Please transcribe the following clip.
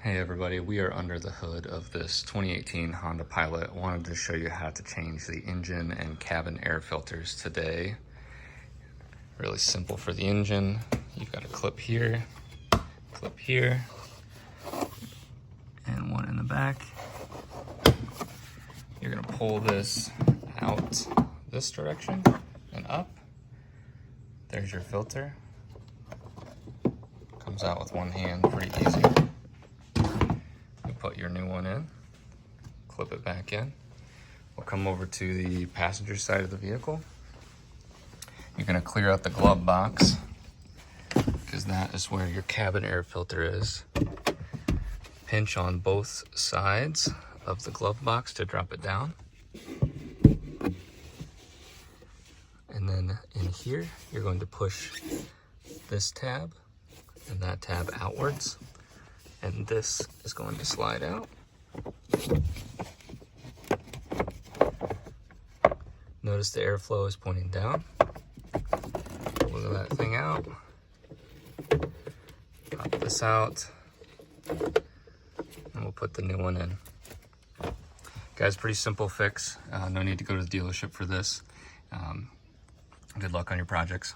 Hey everybody, we are under the hood of this 2018 Honda Pilot. Wanted to show you how to change the engine and cabin air filters today. Really simple for the engine. You've got a clip here, and one in the back. You're gonna pull this out this direction and up. There's your filter. Comes out with one hand, pretty easy. Put your new one in, clip it back in. We'll come over to the passenger side of the vehicle. You're gonna clear out the glove box because that is where your cabin air filter is. Pinch on both sides of the glove box to drop it down. And then in here, you're going to push this tab and that tab outwards. And this is going to slide out. Notice the airflow is pointing down. Pull that thing out. Pop this out. And we'll put the new one in. Guys, pretty simple fix. No need to go to the dealership for this. Good luck on your projects.